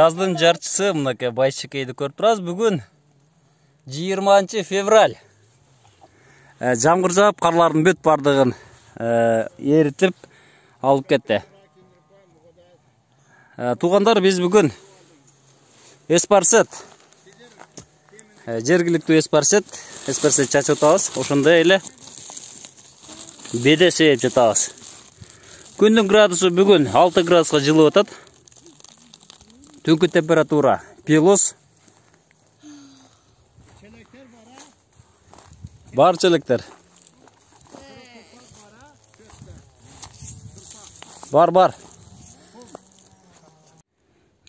Жаздын жарчысы мынакей Байшекейди көрүп турабыз. Бүгүн 20 февраль. Жамгыр жаап, карлардын бүт бардыгын эритип алып кетти. Туугандар, биз бүгүн эспарсет, жергиликтүү эспарсет чачып атабыз. Ошондой эле беде сээп жатабыз. Күндүн градусу бүгүн 6 градуска жылып атат. Түнкү температура плюс. Бар челектер. Бар.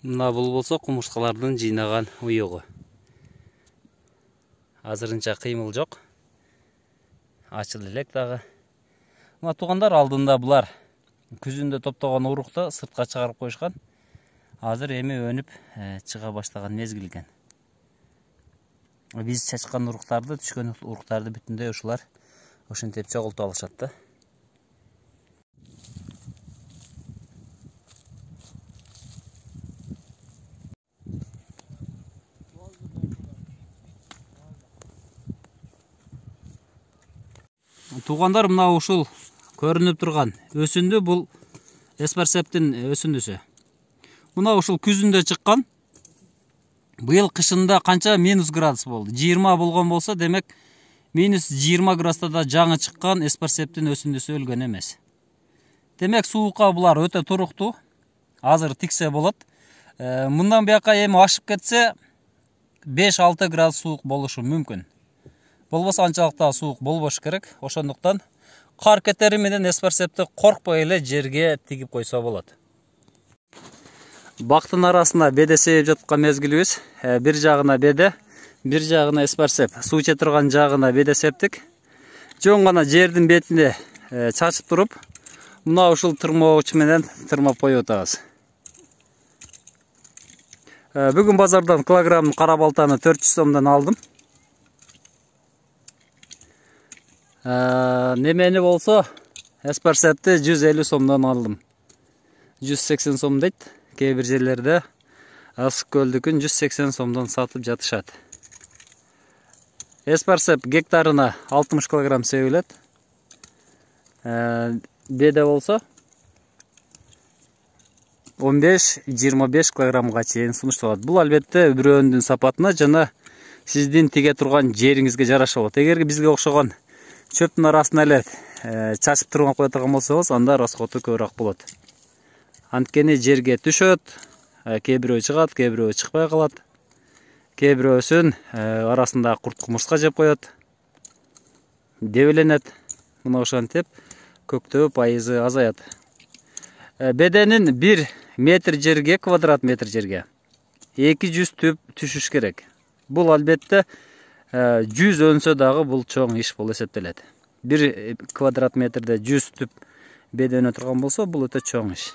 Мына бул болсо кумурскалардын жыйнаган уюгу. Азырынча кыймыл жок. Ачыл элек дагы. Мына туугандар, алдында булар күзүндө топтогон урукту сыртка чыгарып коюшкан. Азыр эми өнүп чыга баштаган мезгил экен. Биз чачкан уруктарды, түшкөн уруктарды бүтүндөй ушулар ошентип чогултуп алышат да. Туугандар, мына ушул көрүнүп турган өсүндү, бул эспарсептин өсүндүсү. Мына ушул күзүндө чыккан. Быйыл кышында канча минус градус болду. 20 болгон болсо, демек минус 20 градуста да жаңы чыккан эспарсептин өсүндүсү өлгөн эмес. Демек суукка булар өтө туруктуу. Азыр тиксе болот. Мындан бияка эми ашып кетсе 5-6 градус суук болушу мүмкүн. Болбосо анчалык суук болбош керек. Ошондуктан кар кетери менен эспарсепти коркпой эле жерге тигип койсо болот. Бактын арасында беде сээп жаткан мезгилибиз. Бир жагына беде, бир жагына эспарсеп. Суу иче турган жагына беде септик. Жөн гана жердин бетине чачып туруп, мына ушул тырмоочу менен тырмап коюп атабыз. Бүгүн базардан килограмм кара балтаны 400 сомдон алдым. Немени болсо эспарсепти 150 сомдон алдым. 180 сом дейт. Кээ бир жерлерде Ысык көлдүкүн 180 сомдон сатып жатышат. Эспарсеп гектарына 60 килограмм себилет. Беде болсо 15-25 килограммга чейин сунушталат. Бул албетте бирөөнүн сапатына жана сиздин тиге турган жериңизге жараша болот. Эгер бизге окшогон чөптүн арасына эле чачып турган кое турган болсоңуз, анда расходу көбүрөөк болот. Анткени жерге түшөт, кээ бирөө чыгат, кээ бирөө чыкпай калат. Кээ бирөөсүн арасында курт кумурска жеп коет. Дебеленет. Мына ошентип көктөө пайызы азаят. Беденин 1 метр жерге, квадрат метр жерге 200 түп түшүш керек. Бул албетте 100 өнсө дагы бул чоң иш болуп эсептелет. 1 квадрат метрде 100 түп беде өнө турган болсо, бул өтө чоң иш.